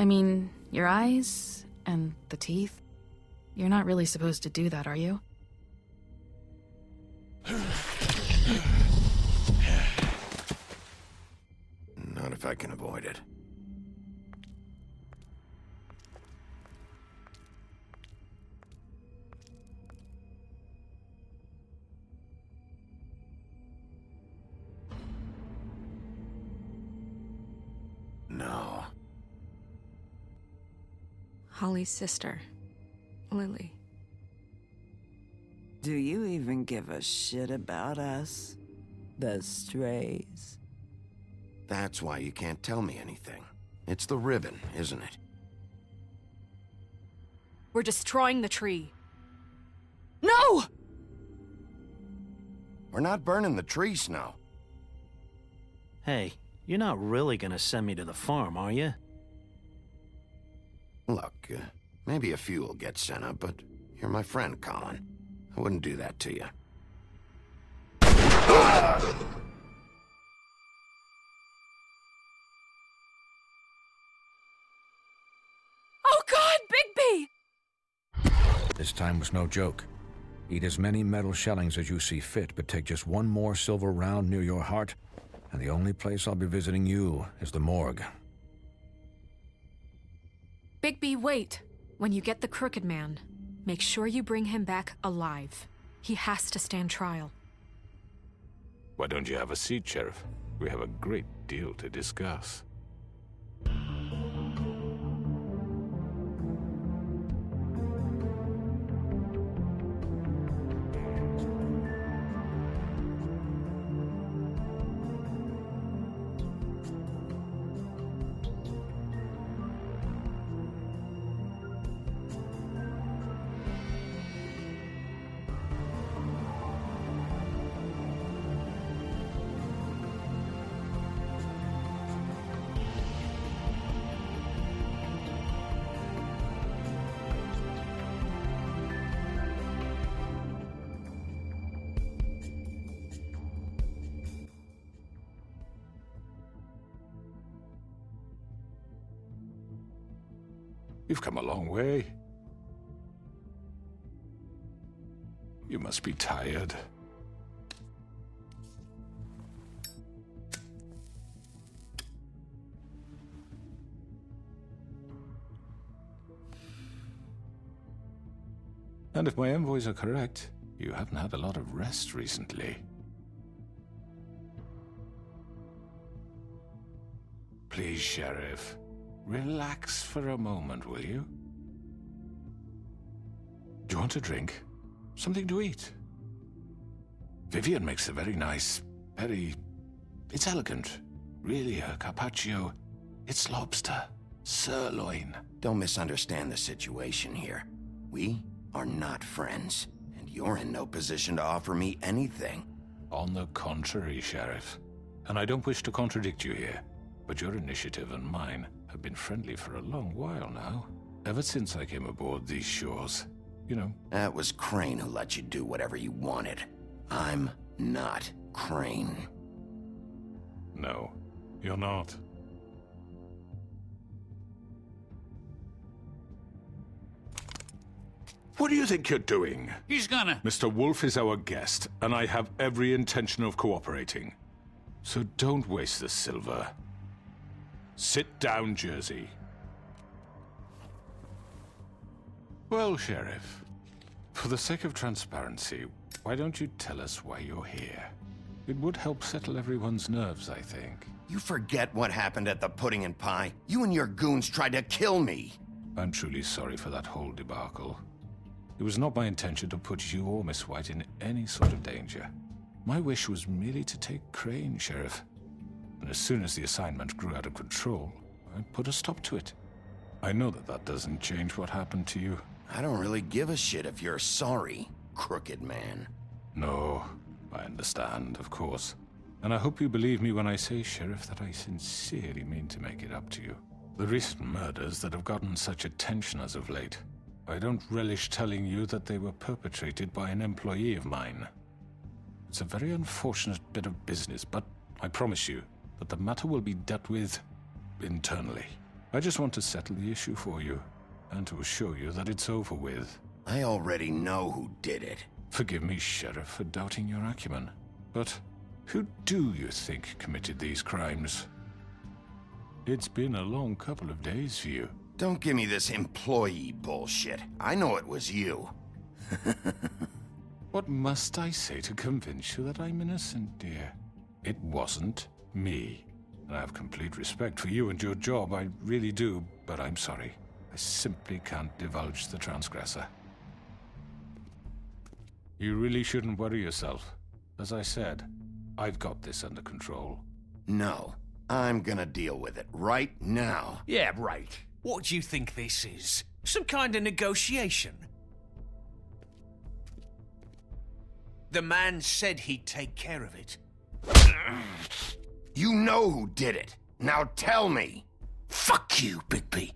I mean, your eyes and the teeth. You're not really supposed to do that, are you? Not if I can avoid it. No. Holly's sister, Lily. Do you even give a shit about us? The strays? That's why you can't tell me anything. It's the ribbon, isn't it? We're destroying the tree. No! We're not burning the tree, Snow. Hey, you're not really gonna send me to the farm, are you? Look, maybe a few will get sent up, but you're my friend, Colin. I wouldn't do that to you. Oh God, Bigby! This time was no joke. Eat as many metal shellings as you see fit, but take just one more silver round near your heart, and the only place I'll be visiting you is the morgue. Bigby, wait. When you get the Crooked Man, make sure you bring him back alive. He has to stand trial. Why don't you have a seat, Sheriff? We have a great deal to discuss. You've come a long way. You must be tired. And if my envoys are correct, you haven't had a lot of rest recently. Please, Sheriff. Relax for a moment, will you? Do you want a drink? Something to eat? Vivian makes a very nice, it's elegant. Really, a carpaccio. It's lobster. Sirloin. Don't misunderstand the situation here. We are not friends, and you're in no position to offer me anything. On the contrary, Sheriff. And I don't wish to contradict you here, but your initiative and mine have been friendly for a long while now. Ever since I came aboard these shores, you know. That was Crane who let you do whatever you wanted. I'm not Crane. No, you're not. What do you think you're doing? He's gonna... Mr. Wolf is our guest, and I have every intention of cooperating. So don't waste the silver. Sit down, Jersey. Well, Sheriff, for the sake of transparency, why don't you tell us why you're here? It would help settle everyone's nerves, I think. You forget what happened at the Pudding and Pie? You and your goons tried to kill me. I'm truly sorry for that whole debacle. It was not my intention to put you or Miss White in any sort of danger. My wish was merely to take Crane, Sheriff. And as soon as the assignment grew out of control, I put a stop to it. I know that that doesn't change what happened to you. I don't really give a shit if you're sorry, Crooked Man. No, I understand, of course. And I hope you believe me when I say, Sheriff, that I sincerely mean to make it up to you. The recent murders that have gotten such attention as of late, I don't relish telling you that they were perpetrated by an employee of mine. It's a very unfortunate bit of business, but I promise you that the matter will be dealt with internally. I just want to settle the issue for you, and to assure you that it's over with. I already know who did it. Forgive me, Sheriff, for doubting your acumen. But who do you think committed these crimes? It's been a long couple of days for you. Don't give me this employee bullshit. I know it was you. What must I say to convince you that I'm innocent, dear? It wasn't me. And I have complete respect for you and your job, I really do, but I'm sorry. I simply can't divulge the transgressor. You really shouldn't worry yourself. As I said, I've got this under control. No, I'm gonna deal with it right now. Yeah, right. What do you think this is? Some kind of negotiation? The man said he'd take care of it. You know who did it. Now tell me. Fuck you, Bigby.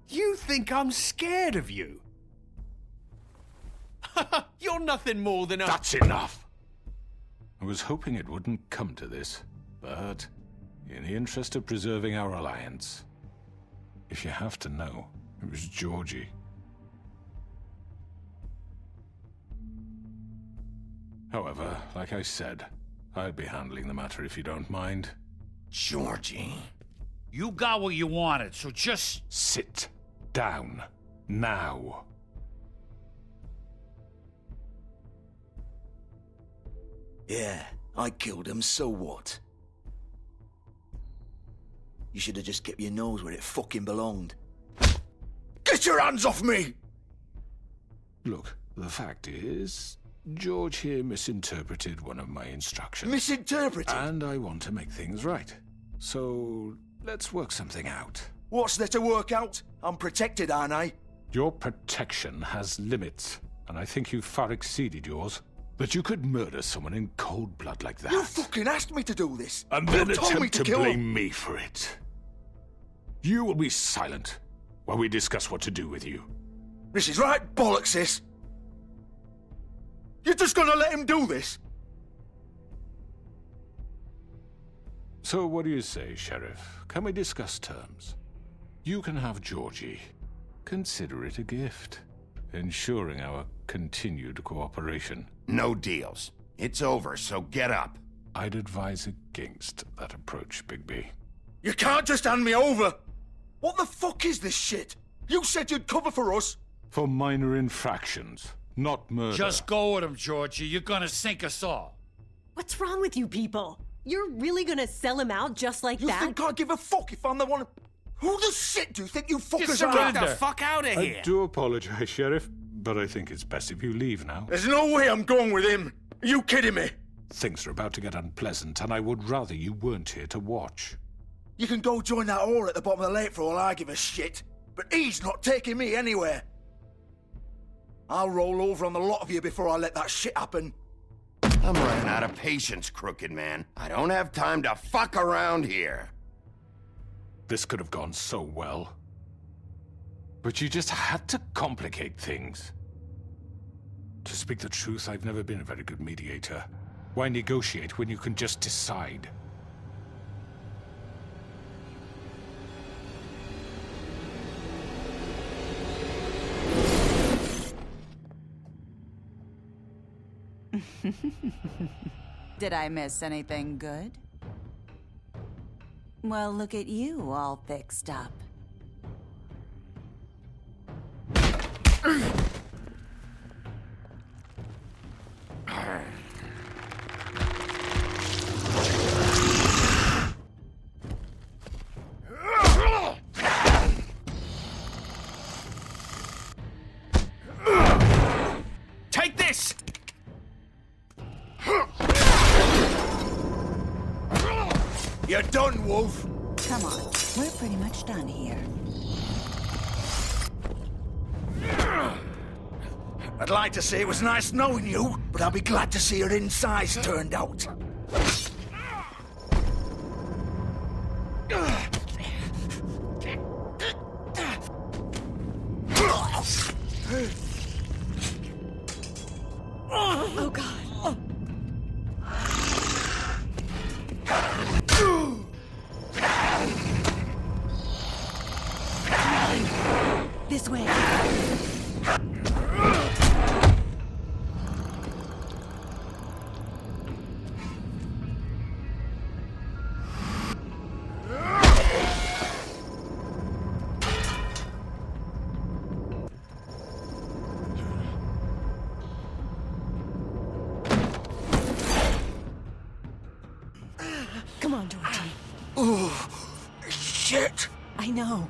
You think I'm scared of you? You're nothing more than a... That's enough! I was hoping it wouldn't come to this, but in the interest of preserving our alliance, if you have to know, it was Georgie. However, like I said, I'll be handling the matter if you don't mind. Georgie. You got what you wanted, so just... Sit down. Now. Yeah, I killed him, so what? You should have just kept your nose where it fucking belonged. Get your hands off me! Look, the fact is, George here misinterpreted one of my instructions. Misinterpreted? And I want to make things right. So, let's work something out. What's there to work out? I'm protected, aren't I? Your protection has limits, and I think you've far exceeded yours. But you could murder someone in cold blood like that. You fucking asked me to do this! And You then told me attempt to kill him. blame me for it. You will be silent while we discuss what to do with you. This is right bollocks, sis. You're just gonna let him do this? So what do you say, Sheriff? Can we discuss terms? You can have Georgie. Consider it a gift, ensuring our continued cooperation. No deals. It's over, so get up. I'd advise against that approach, Bigby. You can't just hand me over! What the fuck is this shit? You said you'd cover for us! For minor infractions, not murder. Just go with him, Georgie. You're gonna sink us all. What's wrong with you people? You're really gonna sell him out just like You that? think I give a fuck if I'm the one... Who the shit do you think you fuckers surrender. are? Get the fuck out of here! I do apologize, Sheriff, but I think it's best if you leave now. There's no way I'm going with him! Are you kidding me? Things are about to get unpleasant, and I would rather you weren't here to watch. You can go join that whore at the bottom of the lake for all I give a shit. But he's not taking me anywhere. I'll roll over on the lot of you before I let that shit happen. I'm running out of patience, Crooked Man. I don't have time to fuck around here. This could have gone so well. But you just had to complicate things. To speak the truth, I've never been a very good mediator. Why negotiate when you can just decide? Did I miss anything good? Well, look at you, all fixed up. Take this! You're done, Wolf. Come on, we're pretty much done here. I'd like to say it was nice knowing you, but I'll be glad to see your insides turned out. Oh, God. This way. Come on, Georgie. Oh, shit! I know.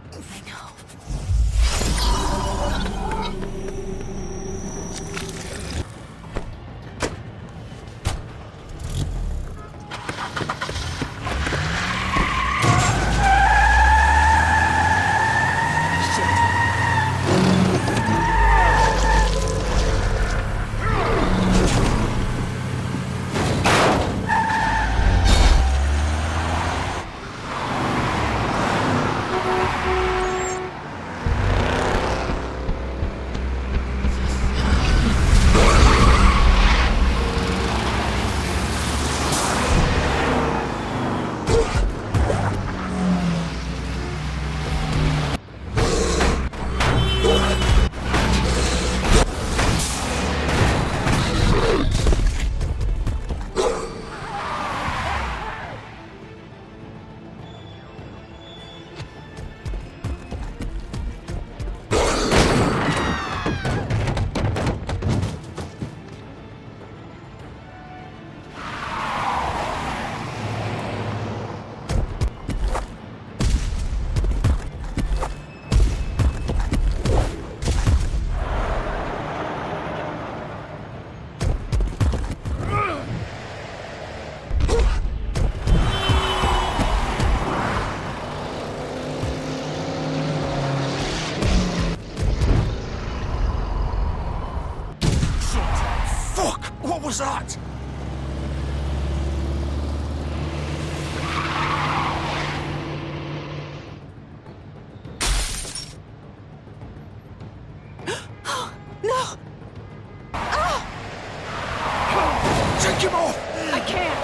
What was that? No! Take him off! I can't!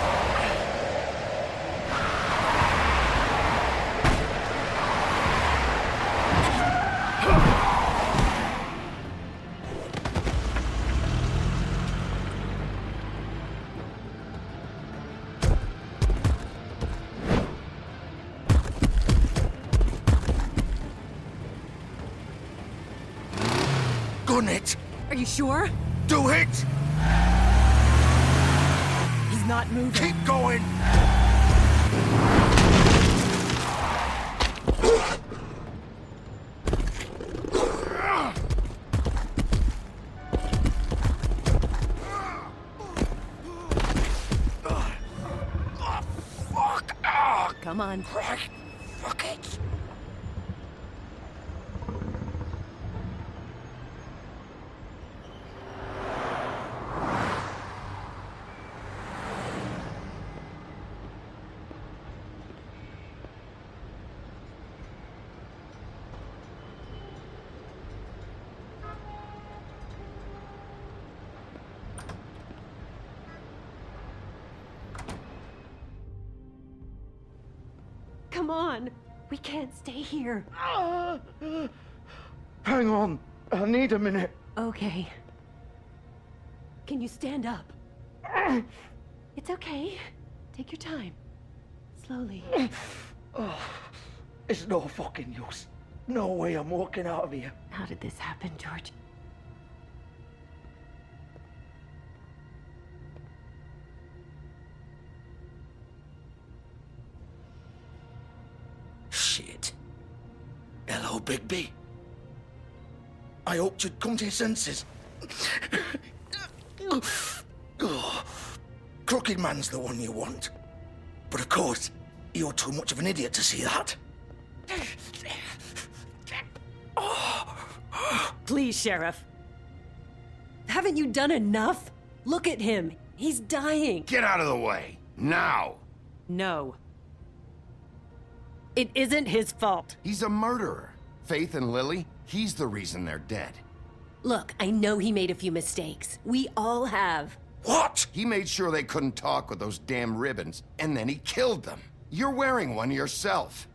Gun it! Are you sure? Do it! He's not moving. Keep going! Come on. Right. Fuck it. Come on. We can't stay here. Hang on. I need a minute. Okay. Can you stand up? It's okay. Take your time. Slowly. Oh, it's no fucking use. No way I'm walking out of here. How did this happen, George? Shit. Hello, Bigby. I hoped you'd come to your senses. Oh, Crooked Man's the one you want. But of course, you're too much of an idiot to see that. Please, Sheriff. Haven't you done enough? Look at him. He's dying. Get out of the way. Now. No. It isn't his fault. He's a murderer. Faith and Lily, he's the reason they're dead. Look, I know he made a few mistakes. We all have. What? He made sure they couldn't talk with those damn ribbons, and then he killed them. You're wearing one yourself.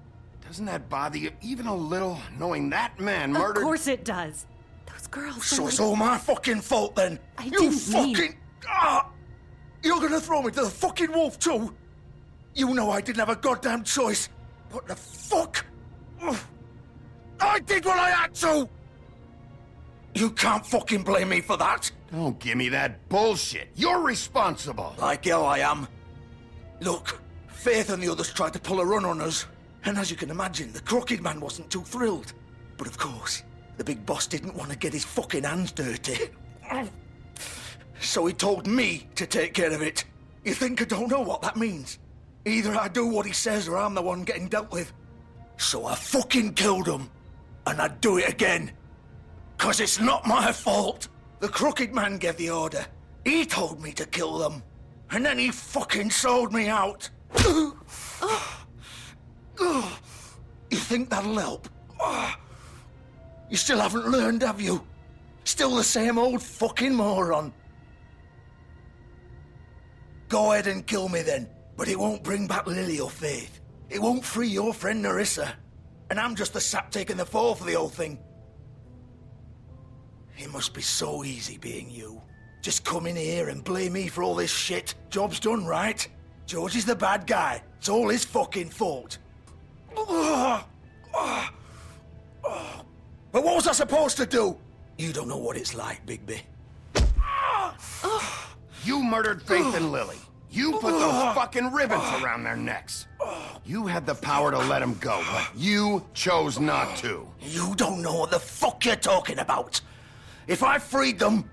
Doesn't that bother you even a little, knowing that man murdered... Of course it does. Those girls... So it's all my fucking fault then? I You didn't fucking... mean- You're gonna throw me to the fucking wolf too? You know I didn't have a goddamn choice. What the fuck? Ugh. I did what I had to! You can't fucking blame me for that. Don't give me that bullshit. You're responsible. Like hell I am. Look, Faith and the others tried to pull a run on us. And as you can imagine, the Crooked Man wasn't too thrilled. But of course, the big boss didn't want to get his fucking hands dirty. So he told me to take care of it. You think I don't know what that means? Either I do what he says or I'm the one getting dealt with. So I fucking killed him. And I'd do it again. 'Cause it's not my fault. The Crooked Man gave the order. He told me to kill them. And then he fucking sold me out. You think that'll help? You still haven't learned, have you? Still the same old fucking moron. Go ahead and kill me then, but it won't bring back Lily or Faith. It won't free your friend Narissa. And I'm just the sap taking the fall for the whole thing. It must be so easy being you. Just come in here and blame me for all this shit. Job's done, right? George is the bad guy. It's all his fucking fault. But what was I supposed to do? You don't know what it's like, Bigby. You murdered Faith and Lily. You put those fucking ribbons around their necks. You had the power to let them go, but you chose not to. You don't know what the fuck you're talking about. If I freed them...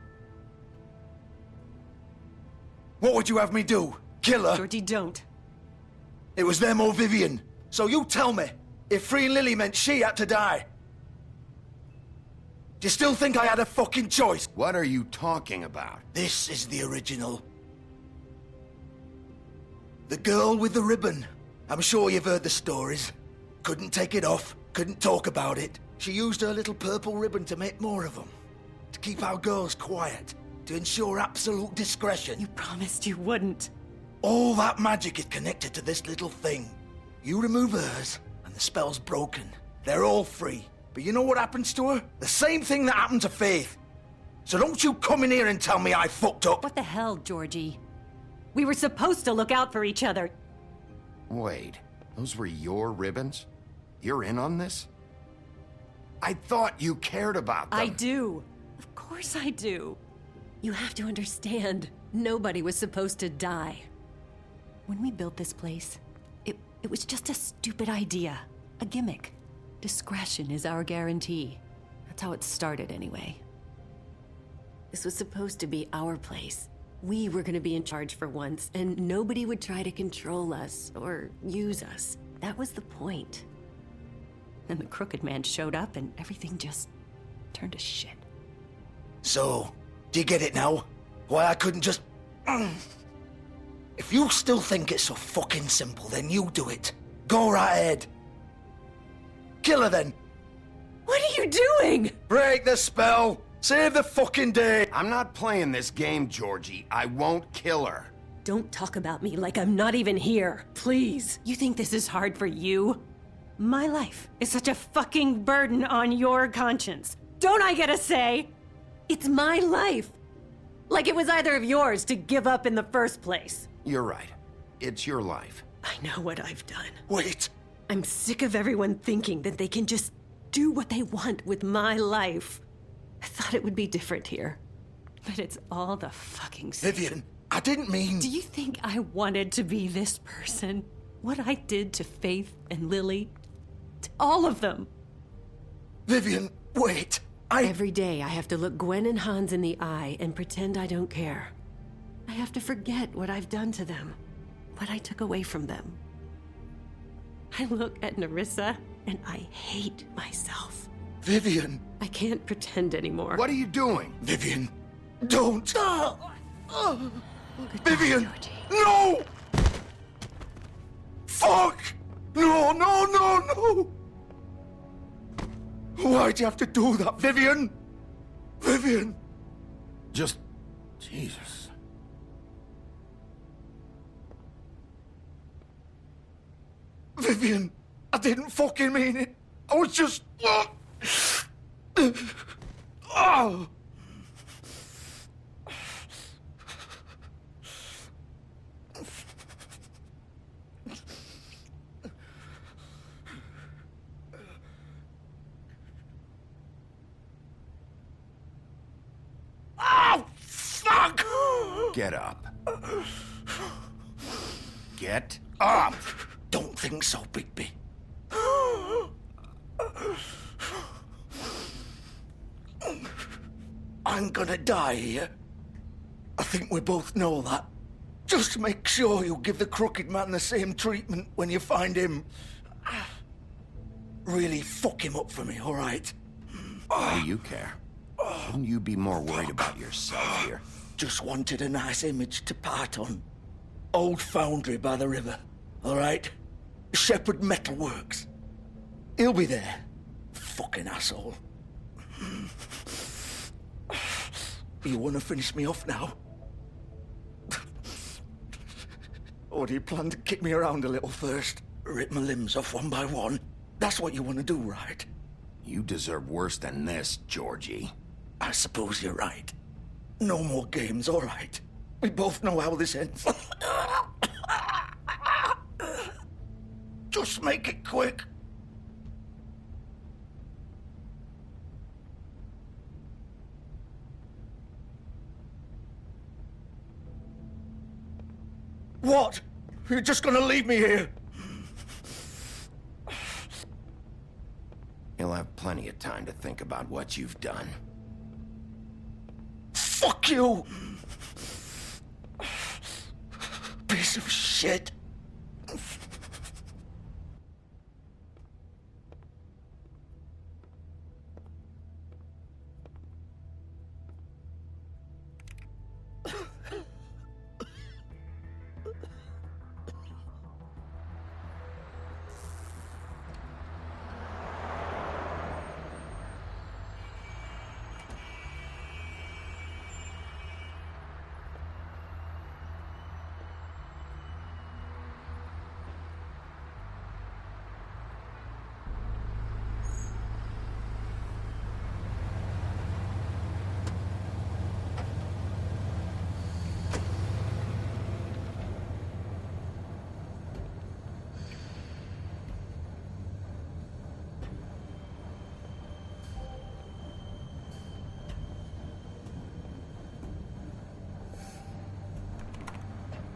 What would you have me do? Kill her? Georgie, don't. It was them or Vivian. So you tell me, if freeing Lily meant she had to die. Do you still think I had a fucking choice? What are you talking about? This is the original. The girl with the ribbon. I'm sure you've heard the stories. Couldn't take it off, couldn't talk about it. She used her little purple ribbon to make more of them. To keep our girls quiet. To ensure absolute discretion. You promised you wouldn't. All that magic is connected to this little thing. You remove hers, and the spell's broken. They're all free. But you know what happens to her? The same thing that happened to Faith. So don't you come in here and tell me I fucked up. What the hell, Georgie? We were supposed to look out for each other. Wait, those were your ribbons? You're in on this? I thought you cared about them. I do. Of course I do. You have to understand, nobody was supposed to die. When we built this place, it was just a stupid idea. A gimmick. Discretion is our guarantee. That's how it started anyway. This was supposed to be our place. We were gonna be in charge for once, and nobody would try to control us or use us. That was the point. Then the Crooked Man showed up and everything just turned to shit. So, do you get it now? Why I couldn't just... If you still think it's so fucking simple, then you do it. Go right ahead. Kill her then. What are you doing? Break the spell. Save the fucking day. I'm not playing this game, Georgie. I won't kill her. Don't talk about me like I'm not even here, please. You think this is hard for you? My life is such a fucking burden on your conscience. Don't I get a say? It's my life. Like it was either of yours to give up in the first place. You're right. It's your life. I know what I've done. Wait. I'm sick of everyone thinking that they can just do what they want with my life. I thought it would be different here. But it's all the fucking same. Vivian, I didn't mean... Do you think I wanted to be this person? What I did to Faith and Lily? To all of them. Vivian, wait. Every day I have to look Gwen and Hans in the eye and pretend I don't care. I have to forget what I've done to them. What I took away from them. I look at Narissa and I hate myself. Vivian. I can't pretend anymore. What are you doing? Vivian, don't. Goodbye, Vivian, Georgie. no! Fuck! No, no, no, no! Why'd you have to do that, Vivian? Vivian! Just... Jesus. Vivian, I didn't fucking mean it. I was just... Oh! Oh, fuck! Get up. Get up! Don't think so, Bigby. I'm gonna die here. I think we both know that. Just make sure you give the crooked man the same treatment when you find him. Really fuck him up for me, all right? Why do you care? Shouldn't you be more worried about yourself here? Just wanted a nice image to part on. Old foundry by the river, all right? Shepherd Metalworks. He'll be there. Fucking asshole. You want to finish me off now? Or do you plan to kick me around a little first? Rip my limbs off one by one? That's what you want to do, right? You deserve worse than this, Georgie. I suppose you're right. No more games, all right? We both know how this ends. Just make it quick. What? You're just gonna leave me here? You'll have plenty of time to think about what you've done. Fuck you! Piece of shit.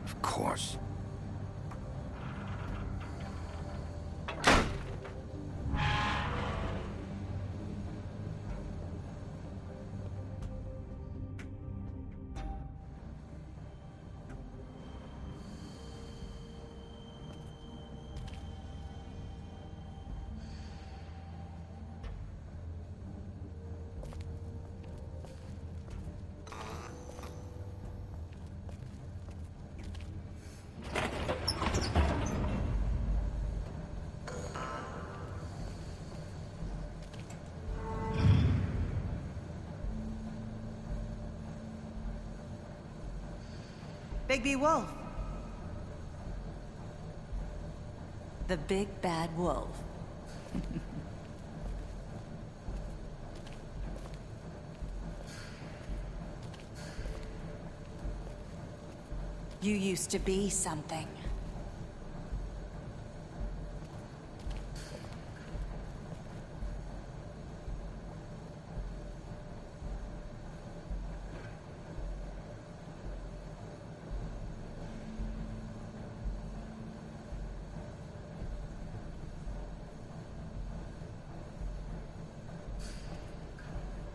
Of course. Bigby Wolf. The big bad wolf. You used to be something.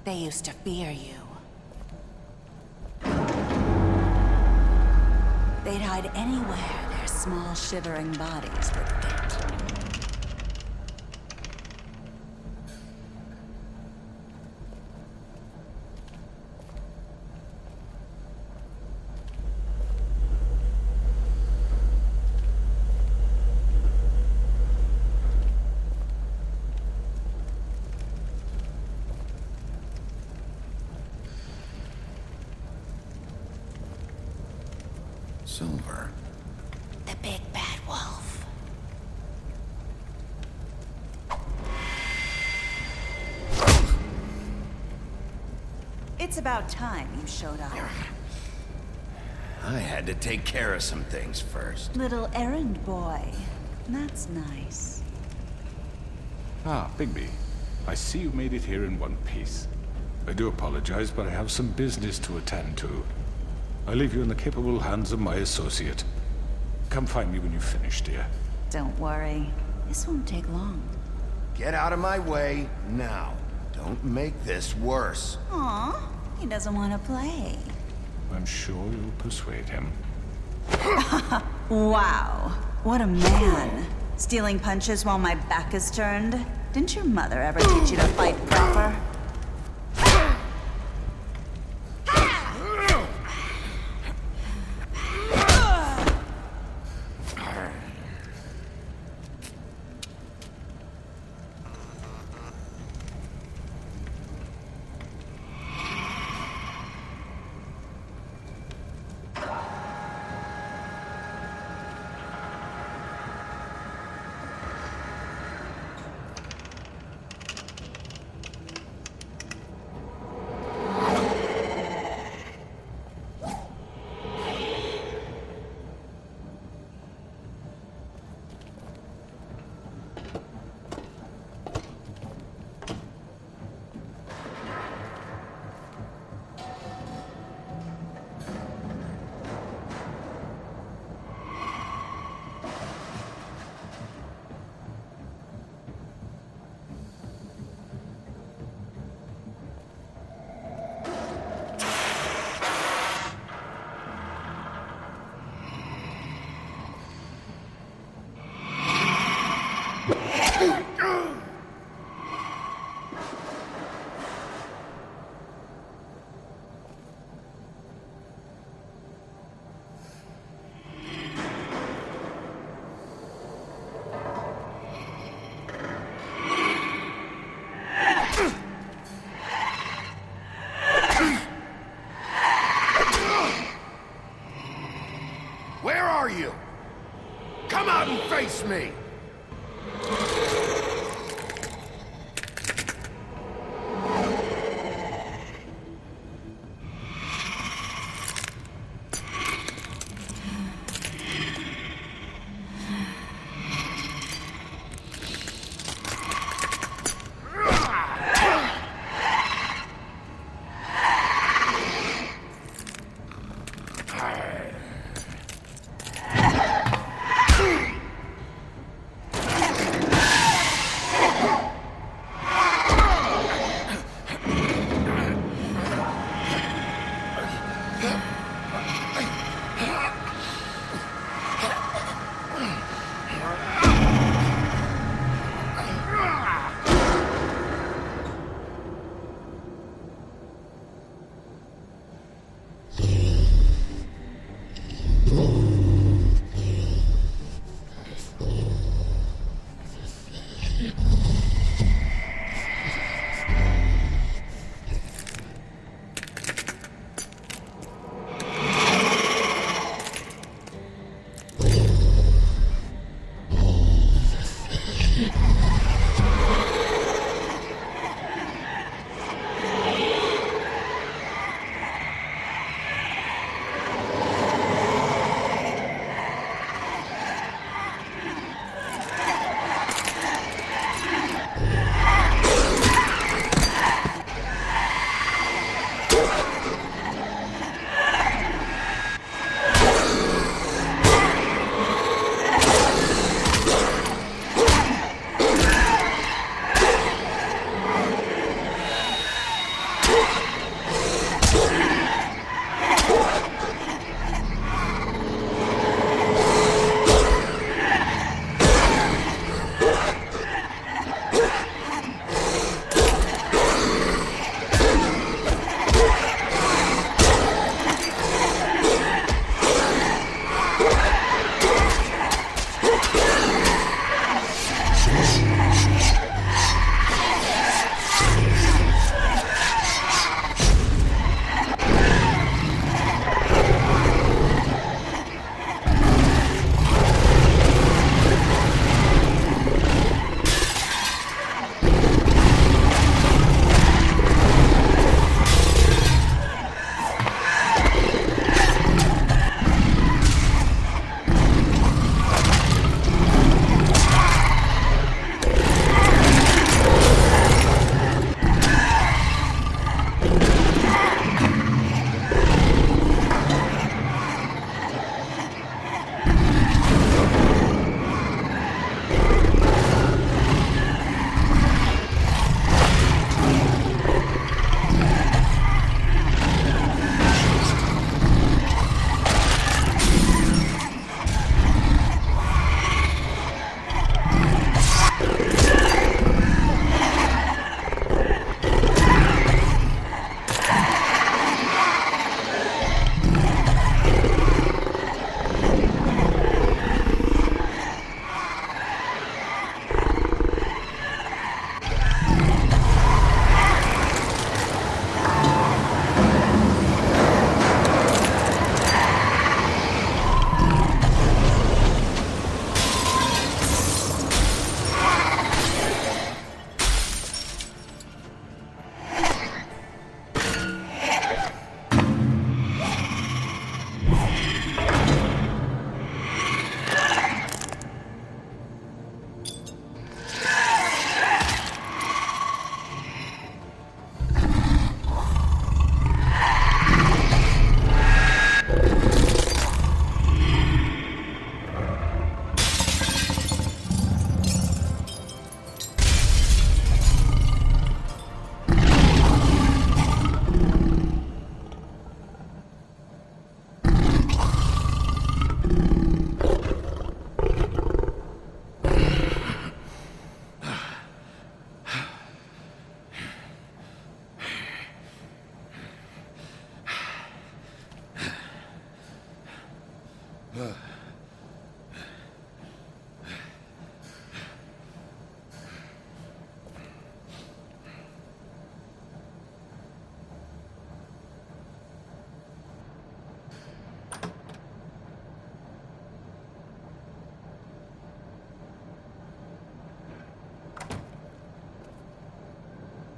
They used to fear you. They'd hide anywhere their small, shivering bodies would fit. Silver. The big bad wolf. It's about time you showed up. I had to take care of some things first. Little errand boy. That's nice. Ah, Bigby. I see you made it here in one piece. I do apologize, but I have some business to attend to. I leave you in the capable hands of my associate. Come find me when you've finished, dear. Don't worry. This won't take long. Get out of my way now. Don't make this worse. Aw, he doesn't want to play. I'm sure you'll persuade him. Wow, what a man. Stealing punches while my back is turned? Didn't your mother ever teach you to fight proper?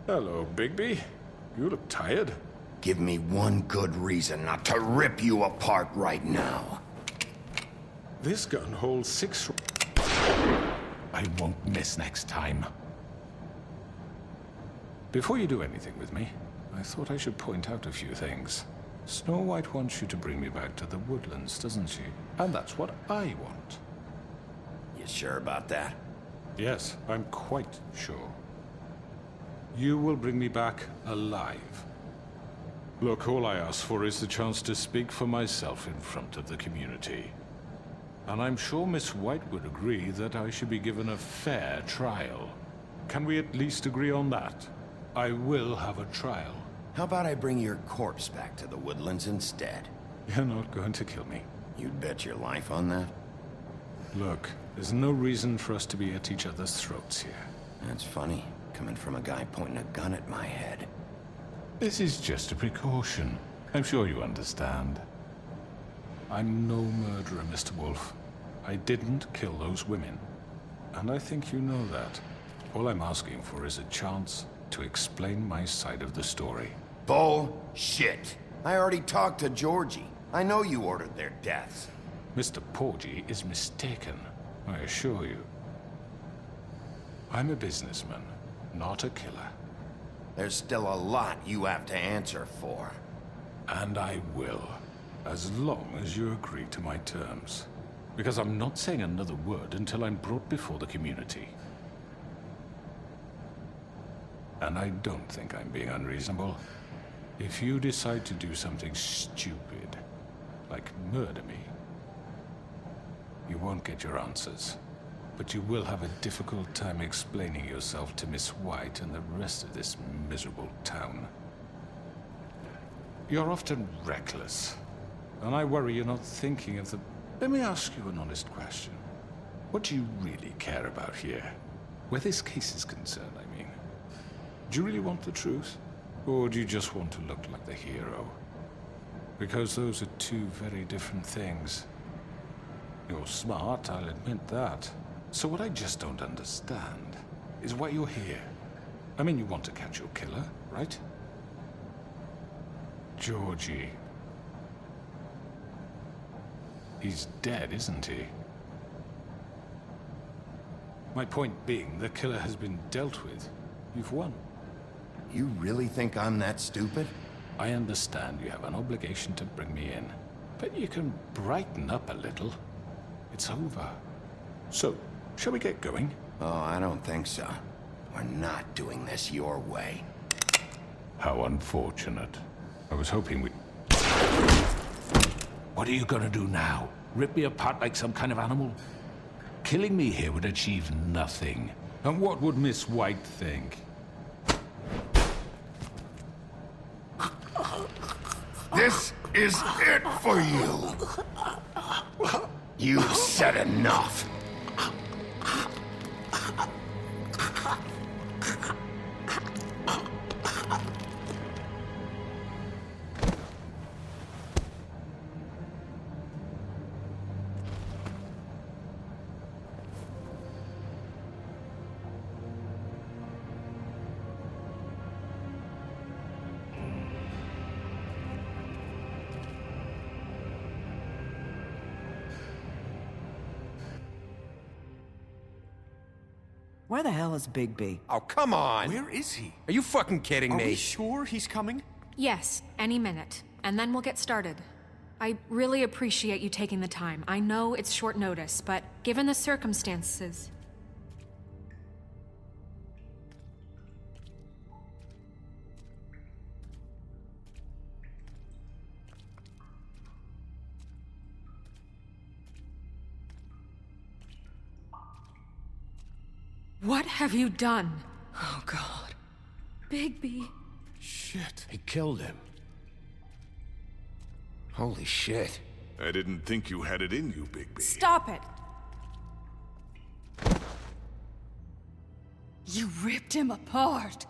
Hello, Bigby. You look tired. Give me one good reason not to rip you apart right now. This gun holds 6... I won't miss next time. Before you do anything with me, I thought I should point out a few things. Snow White wants you to bring me back to the woodlands, doesn't she? And that's what I want. You sure about that? Yes, I'm quite sure. You will bring me back alive. Look, all I ask for is the chance to speak for myself in front of the community. And I'm sure Miss White would agree that I should be given a fair trial. Can we at least agree on that? I will have a trial. How about I bring your corpse back to the woodlands instead? You're not going to kill me. You'd bet your life on that? Look, there's no reason for us to be at each other's throats here. That's funny, coming from a guy pointing a gun at my head. This is just a precaution. I'm sure you understand. I'm no murderer, Mr. Wolf. I didn't kill those women. And I think you know that. All I'm asking for is a chance to explain my side of the story. Bullshit. I already talked to Georgie. I know you ordered their deaths. Mr. Porgy is mistaken, I assure you. I'm a businessman, not a killer. There's still a lot you have to answer for. And I will, as long as you agree to my terms. Because I'm not saying another word until I'm brought before the community. And I don't think I'm being unreasonable. If you decide to do something stupid, like murder me, you won't get your answers. But you will have a difficult time explaining yourself to Miss White and the rest of this miserable town. You're often reckless, and I worry you're not thinking of the... Let me ask you an honest question. What do you really care about here? Where this case is concerned, I mean. Do you really want the truth? Or do you just want to look like the hero? Because those are two very different things. You're smart, I'll admit that. So what I just don't understand is why you're here. I mean, you want to catch your killer, right? Georgie. He's dead, isn't he? My point being, the killer has been dealt with. You've won. You really think I'm that stupid? I understand you have an obligation to bring me in, but you can brighten up a little. It's over. So, shall we get going? Oh, I don't think so. We're not doing this your way. How unfortunate. I was hoping we... What are you gonna do now? Rip me apart like some kind of animal? Killing me here would achieve nothing. And what would Miss White think? This is it for you. You've said enough. Where the hell is Bigby? Oh, come on! Where is he? Are you fucking kidding me? Are we sure he's coming? Yes, any minute. And then we'll get started. I really appreciate you taking the time. I know it's short notice, but given the circumstances... What have you done? Oh, God. Bigby. Shit. He killed him. Holy shit. I didn't think you had it in you, Bigby. Stop it! You ripped him apart.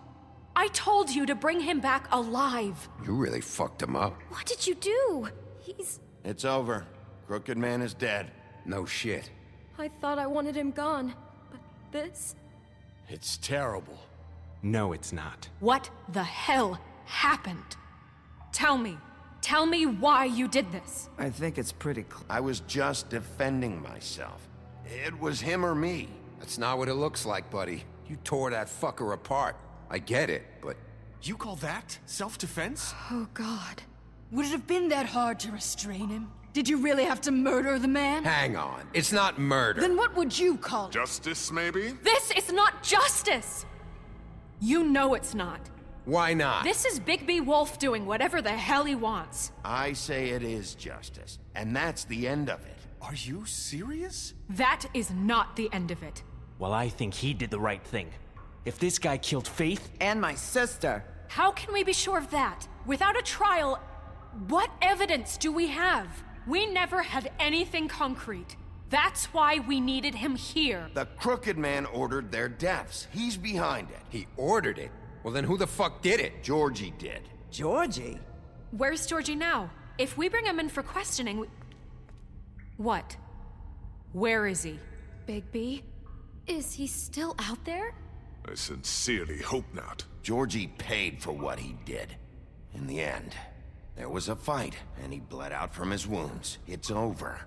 I told you to bring him back alive. You really fucked him up. What did you do? He's... It's over. Crooked Man is dead. No shit. I thought I wanted him gone, but this... It's terrible. No, it's not. What the hell happened? Tell me. Tell me why you did this. I think it's pretty clear. I was just defending myself. It was him or me. That's not what it looks like, buddy. You tore that fucker apart. I get it, but... You call that self-defense? Oh, God. Would it have been that hard to restrain him? Did you really have to murder the man? Hang on. It's not murder. Then what would you call it? Justice, maybe? This is not justice! You know it's not. Why not? This is Bigby Wolf doing whatever the hell he wants. I say it is justice, and that's the end of it. Are you serious? That is not the end of it. Well, I think he did the right thing. If this guy killed Faith... And my sister. How can we be sure of that? Without a trial, what evidence do we have? We never had anything concrete. That's why we needed him here. The Crooked Man ordered their deaths. He's behind it. He ordered it? Well, then who the fuck did it? Georgie did. Georgie? Where's Georgie now? If we bring him in for questioning, What? Where is he? Bigby? Is he still out there? I sincerely hope not. Georgie paid for what he did. In the end, there was a fight, and he bled out from his wounds. It's over.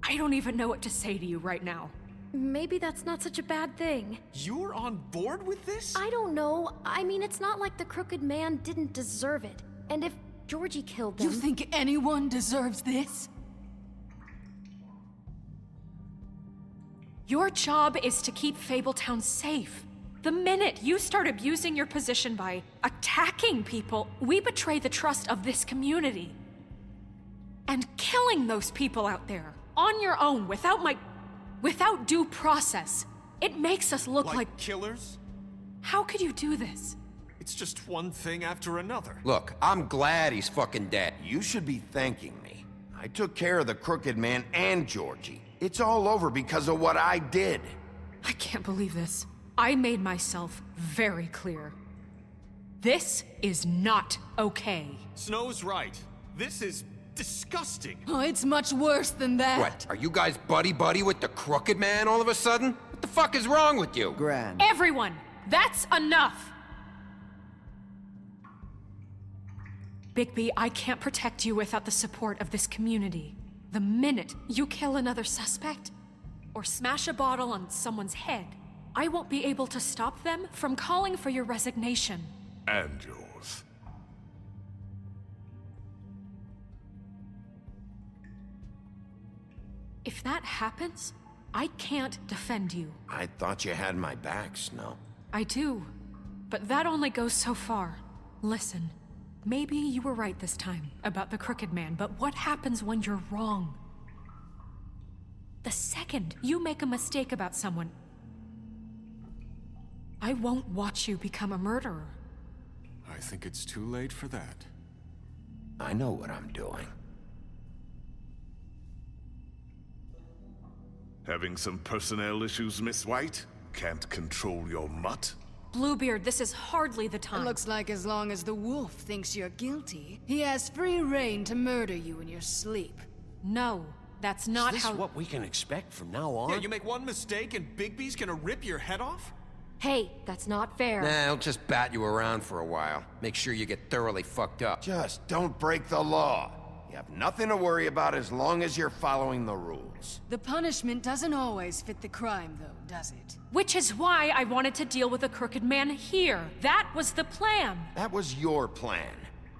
I don't even know what to say to you right now. Maybe that's not such a bad thing. You're on board with this? I don't know. I mean, it's not like the Crooked Man didn't deserve it. And if Georgie killed them... You think anyone deserves this? Your job is to keep Fabletown safe. The minute you start abusing your position by attacking people, we betray the trust of this community. And killing those people out there, on your own, without due process, it makes us look like killers? How could you do this? It's just one thing after another. Look, I'm glad he's fucking dead. You should be thanking me. I took care of the Crooked Man and Georgie. It's all over because of what I did. I can't believe this. I made myself very clear. This is not okay. Snow's right. This is disgusting. Oh, it's much worse than that. What, are you guys buddy-buddy with the Crooked Man all of a sudden? What the fuck is wrong with you? Gran. Everyone, that's enough! Bigby, I can't protect you without the support of this community. The minute you kill another suspect, or smash a bottle on someone's head, I won't be able to stop them from calling for your resignation. And yours. If that happens, I can't defend you. I thought you had my back, Snow. I do, but that only goes so far. Listen, maybe you were right this time about the Crooked Man, but what happens when you're wrong? The second you make a mistake about someone, I won't watch you become a murderer. I think it's too late for that. I know what I'm doing. Having some personnel issues, Miss White? Can't control your mutt? Bluebeard, this is hardly the time. It looks like as long as the wolf thinks you're guilty, he has free reign to murder you in your sleep. No, that's not Is how- this what we can expect from now on? Yeah, you make one mistake and Bigby's gonna rip your head off? Hey, that's not fair. Nah, I'll just bat you around for a while. Make sure you get thoroughly fucked up. Just don't break the law. You have nothing to worry about as long as you're following the rules. The punishment doesn't always fit the crime, though, does it? Which is why I wanted to deal with the Crooked Man here. That was the plan. That was your plan.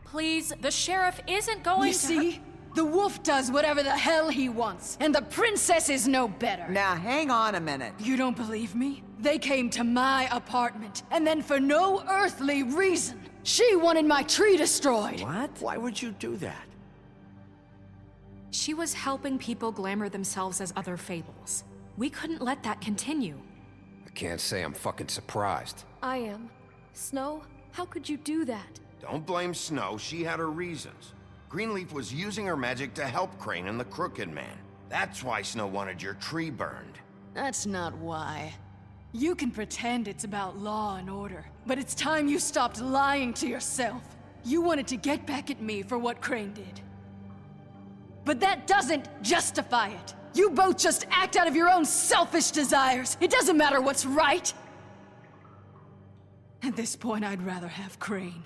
Please, the sheriff isn't going You to... see? The wolf does whatever the hell he wants, and the princess is no better. Now, hang on a minute. You don't believe me? They came to my apartment, and then for no earthly reason, she wanted my tree destroyed. What? Why would you do that? She was helping people glamour themselves as other fables. We couldn't let that continue. I can't say I'm fucking surprised. I am. Snow, how could you do that? Don't blame Snow, she had her reasons. Greenleaf was using her magic to help Crane and the Crooked Man. That's why Snow wanted your tree burned. That's not why. You can pretend it's about law and order, but it's time you stopped lying to yourself. You wanted to get back at me for what Crane did. But that doesn't justify it. You both just act out of your own selfish desires. It doesn't matter what's right. At this point, I'd rather have Crane.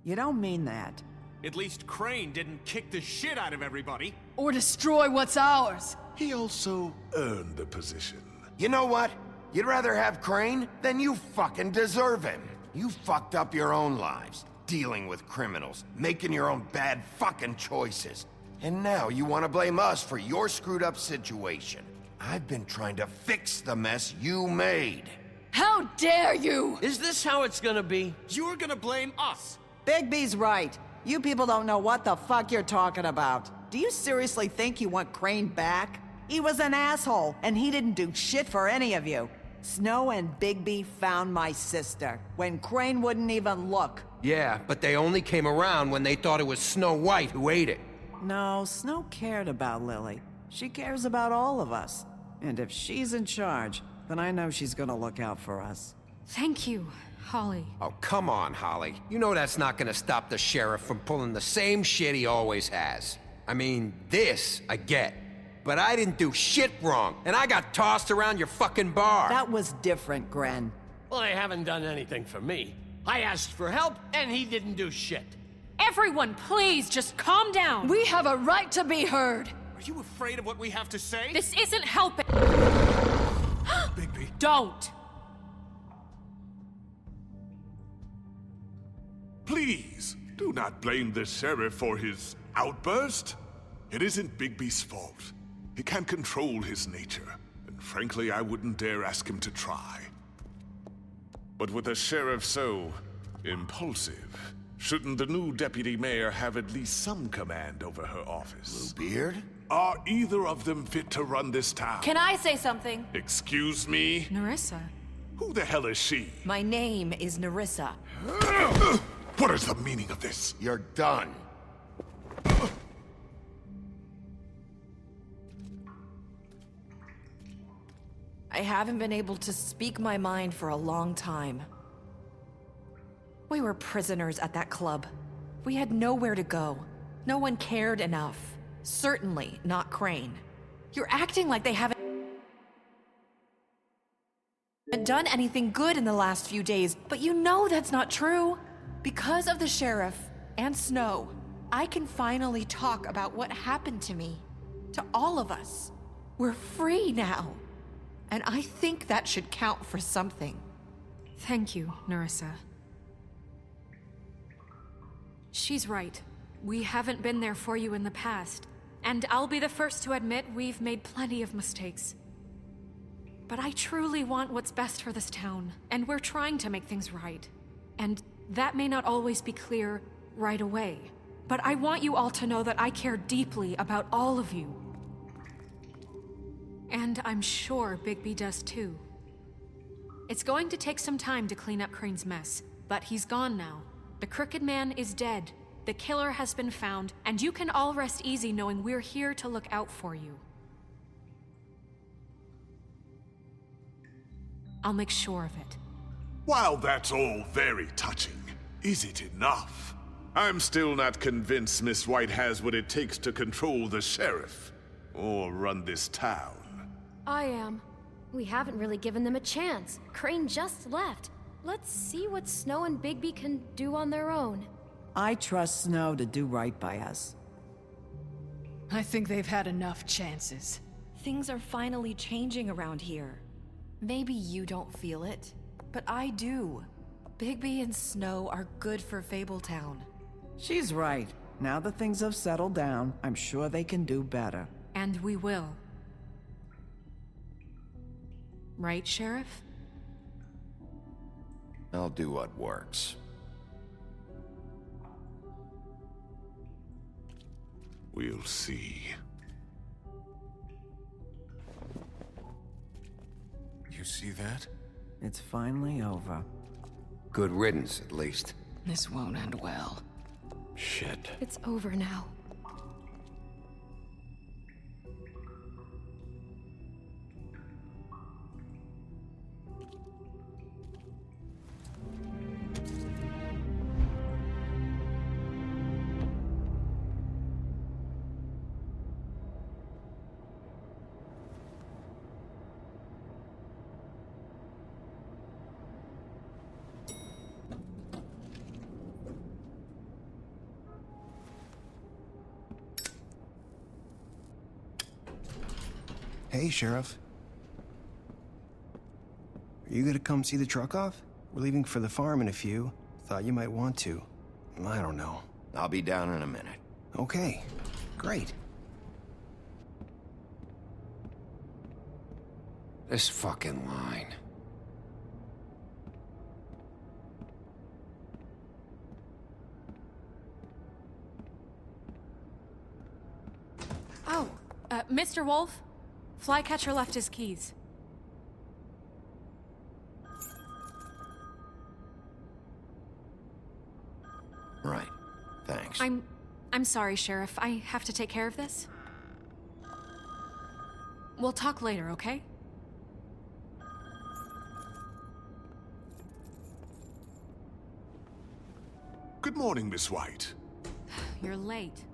You don't mean that. At least Crane didn't kick the shit out of everybody. Or destroy what's ours. He also earned the position. You know what? You'd rather have Crane? Then you fucking deserve him. You fucked up your own lives, dealing with criminals, making your own bad fucking choices. And now you want to blame us for your screwed up situation. I've been trying to fix the mess you made. How dare you! Is this how it's gonna be? You're gonna blame us. Bigby's right. You people don't know what the fuck you're talking about. Do you seriously think you want Crane back? He was an asshole, and he didn't do shit for any of you. Snow and Bigby found my sister, when Crane wouldn't even look. Yeah, but they only came around when they thought it was Snow White who ate it. No, Snow cared about Lily. She cares about all of us. And if she's in charge, then I know she's gonna look out for us. Thank you, Holly. Oh, come on, Holly. You know that's not gonna stop the sheriff from pulling the same shit he always has. I mean, this I get. But I didn't do shit wrong, and I got tossed around your fucking bar. That was different, Gren. Well, they haven't done anything for me. I asked for help, and he didn't do shit. Everyone, please, just calm down. We have a right to be heard. Are you afraid of what we have to say? This isn't helping. Bigby. Don't. Please, do not blame the sheriff for his outburst. It isn't Bigby's fault. He can't control his nature, and frankly, I wouldn't dare ask him to try. But with a sheriff so impulsive, shouldn't the new deputy mayor have at least some command over her office? Bluebeard? Are either of them fit to run this town? Can I say something? Excuse me? Nerissa. Who the hell is she? My name is Nerissa. What is the meaning of this? You're done. I haven't been able to speak my mind for a long time. We were prisoners at that club. We had nowhere to go. No one cared enough. Certainly not Crane. You're acting like they haven't done anything good in the last few days, but you know that's not true. Because of the sheriff and Snow, I can finally talk about what happened to me. To all of us. We're free now. And I think that should count for something. Thank you, Nerissa. She's right. We haven't been there for you in the past. And I'll be the first to admit we've made plenty of mistakes. But I truly want what's best for this town, and we're trying to make things right. And that may not always be clear right away. But I want you all to know that I care deeply about all of you. And I'm sure Bigby does too. It's going to take some time to clean up Crane's mess, but he's gone now. The Crooked Man is dead, the killer has been found, and you can all rest easy knowing we're here to look out for you. I'll make sure of it. While that's all very touching, is it enough? I'm still not convinced Miss White has what it takes to control the sheriff, or run this town. I am. We haven't really given them a chance. Crane just left. Let's see what Snow and Bigby can do on their own. I trust Snow to do right by us. I think they've had enough chances. Things are finally changing around here. Maybe you don't feel it, but I do. Bigby and Snow are good for Fabletown. She's right. Now that things have settled down, I'm sure they can do better. And we will. Right, Sheriff? I'll do what works. We'll see. You see that? It's finally over. Good riddance, at least. This won't end well. Shit. It's over now. Hey, Sheriff. Are you gonna come see the truck off? We're leaving for the farm in a few. Thought you might want to. I don't know. I'll be down in a minute. Okay, great. This fucking line. Oh, Mr. Wolf? Flycatcher left his keys. Right. Thanks. I'm sorry, Sheriff. I have to take care of this. We'll talk later, okay? Good morning, Miss White. You're late.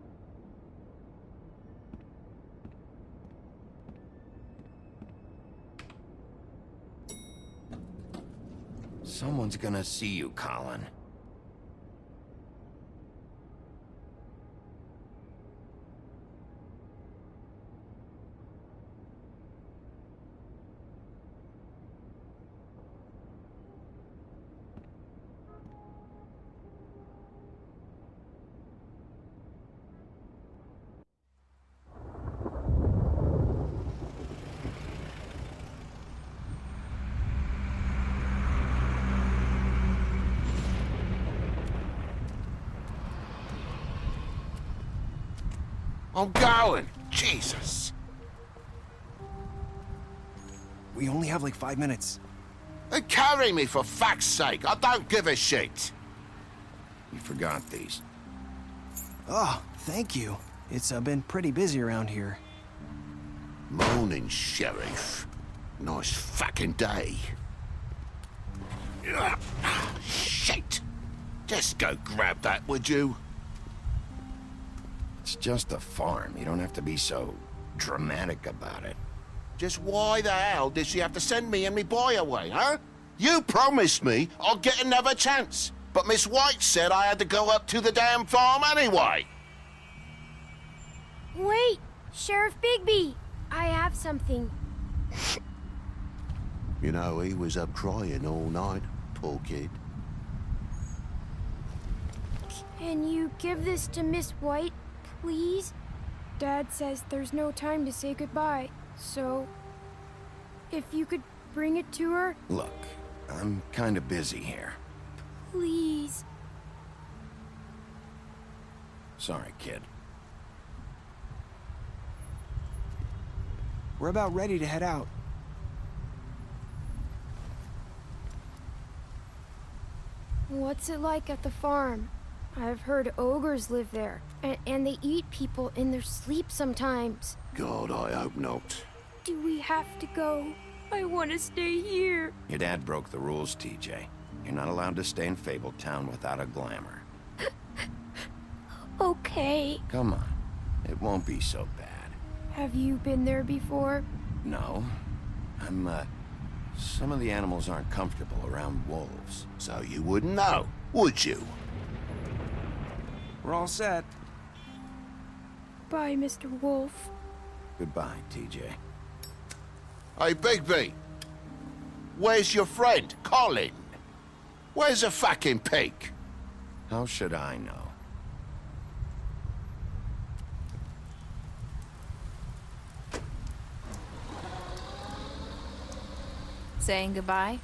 Someone's gonna see you, Colin. I'm going! Jesus! We only have like 5 minutes. Then carry me, for fuck's sake! I don't give a shit! You forgot these. Oh, thank you. It's been pretty busy around here. Morning, Sheriff. Nice fucking day. Shit! Just go grab that, would you? It's just a farm. You don't have to be so dramatic about it. Just why the hell did she have to send me and me boy away, huh? You promised me I'll get another chance, but Miss White said I had to go up to the damn farm anyway. Wait! Sheriff Bigby! I have something. You know, he was up crying all night, poor kid. Can you give this to Miss White, please? Dad says there's no time to say goodbye, so if you could bring it to her? Look, I'm kind of busy here. Please. Sorry, kid. We're about ready to head out. What's it like at the farm? I've heard ogres live there, and they eat people in their sleep sometimes. God, I hope not. Do we have to go? I want to stay here. Your dad broke the rules, TJ. You're not allowed to stay in Fabletown without a glamour. Okay. Come on. It won't be so bad. Have you been there before? No. Some of the animals aren't comfortable around wolves. So you wouldn't know, would you? We're all set. Bye, Mr. Wolf. Goodbye, TJ. Hey, Bigby. Where's your friend, Colin? Where's the fucking pig? How should I know? Saying goodbye?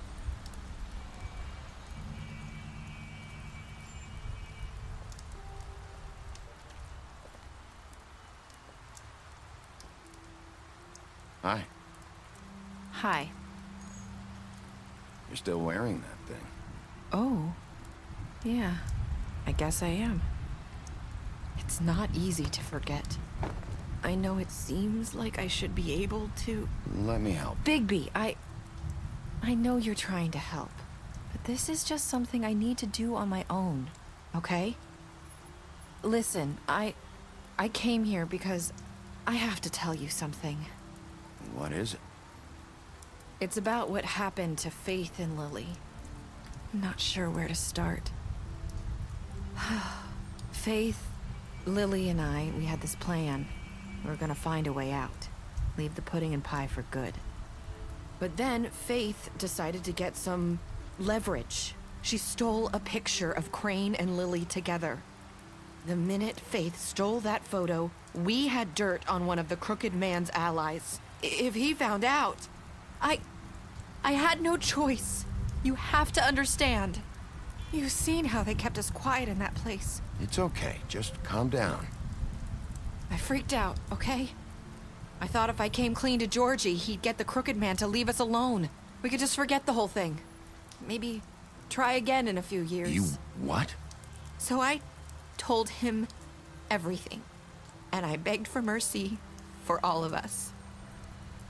Hi. Hi. You're still wearing that thing. Oh. Yeah. I guess I am. It's not easy to forget. I know it seems like I should be able to... Let me help. Bigby, I know you're trying to help, but this is just something I need to do on my own, okay? Listen, I came here because I have to tell you something. What is it? It's about what happened to Faith and Lily. I'm not sure where to start. Faith, Lily, and we had this plan. We were gonna find a way out. leave the pudding and pie for good. But then Faith decided to get some leverage. She stole a picture of Crane and Lily together. The minute Faith stole that photo, we had dirt on one of the Crooked Man's allies. If he found out, I had no choice. You have to understand. You've seen how they kept us quiet in that place. It's okay. Just calm down. I freaked out, okay? I thought if I came clean to Georgie, he'd get the Crooked Man to leave us alone. We could just forget the whole thing. Maybe try again in a few years. You what? So I told him everything. And I begged for mercy for all of us.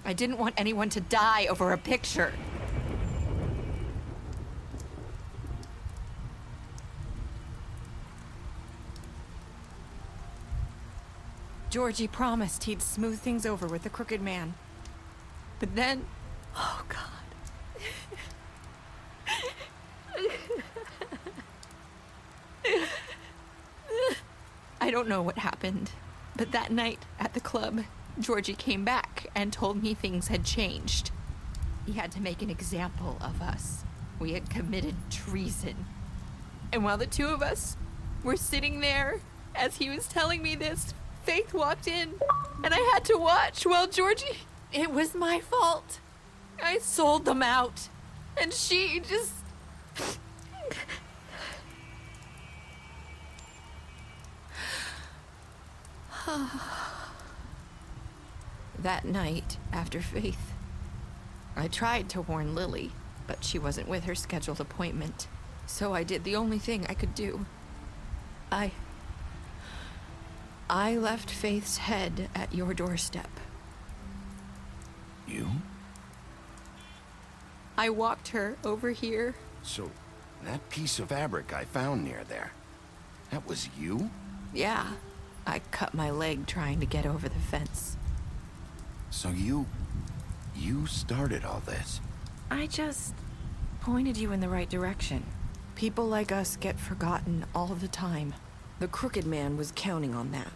I didn't want anyone to die over a picture. Georgie promised he'd smooth things over with the Crooked Man. But then... Oh, God. I don't know what happened, but that night at the club, Georgie came back and told me things had changed. He had to make an example of us. We had committed treason. And while the two of us were sitting there, as he was telling me this, Faith walked in, and I had to watch while Georgie... It was my fault. I sold them out, and she just... That night, after Faith, I tried to warn Lily, but she wasn't with her scheduled appointment. So I did the only thing I could do. I left Faith's head at your doorstep. You? I walked her over here. So, that piece of fabric I found near there, that was you? Yeah, I cut my leg trying to get over the fence. So you started all this? I just pointed you in the right direction. People like us get forgotten all the time. The Crooked Man was counting on that.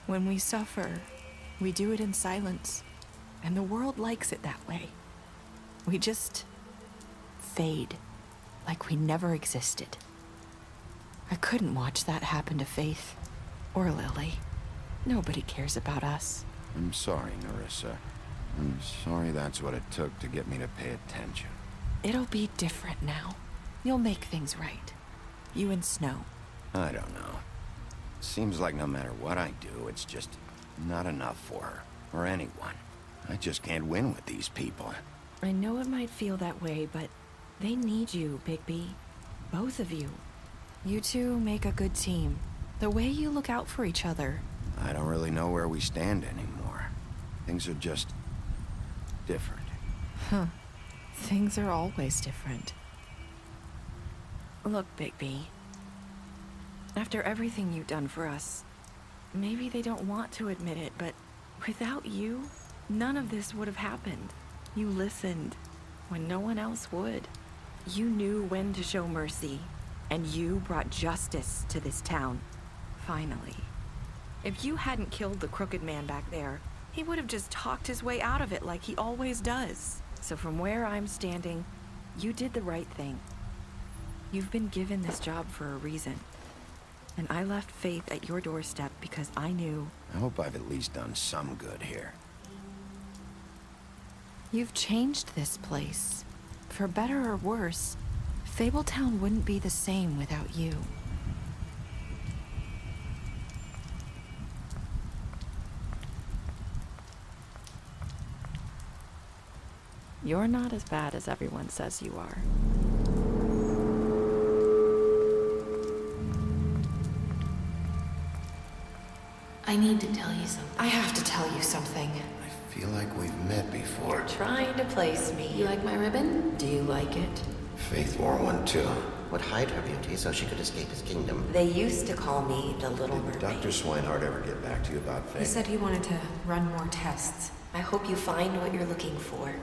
When we suffer, we do it in silence, and the world likes it that way. We just fade, like we never existed. I couldn't watch that happen to Faith, or Lily. Nobody cares about us. I'm sorry, Nerissa. I'm sorry that's what it took to get me to pay attention. It'll be different now. You'll make things right. You and Snow. I don't know. Seems like no matter what I do, it's just not enough for her, or anyone. I just can't win with these people. I know it might feel that way, but they need you, Bigby. Both of you. You two make a good team. The way you look out for each other. I don't really know where we stand anymore. Things are just different. Huh. Things are always different. Look, Bigby. After everything you've done for us, maybe they don't want to admit it, but without you, none of this would have happened. You listened when no one else would. You knew when to show mercy, and you brought justice to this town. Finally. If you hadn't killed the Crooked Man back there, he would have just talked his way out of it like he always does. So from where I'm standing, you did the right thing. You've been given this job for a reason. And I left Faith at your doorstep because I knew... I hope I've at least done some good here. You've changed this place. For better or worse, Fabletown wouldn't be the same without you. You're not as bad as everyone says you are. I need to tell you something. I have to tell you something. I feel like we've met before. You're trying to place me. You like my ribbon? Do you like it? Faith wore one too. Would hide her beauty so she could escape his kingdom. They used to call me the Little Mermaid. Did Dr. Swinehart ever get back to you about Faith? He said he wanted to run more tests. I hope you find what you're looking for.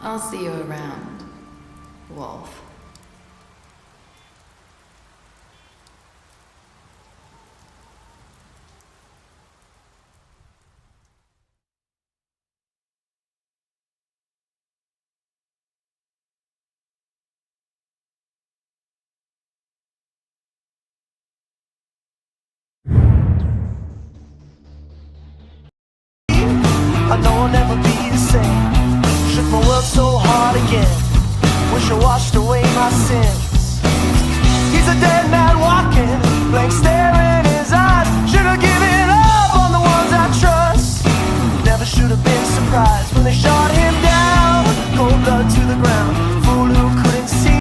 I'll see you around, Wolf.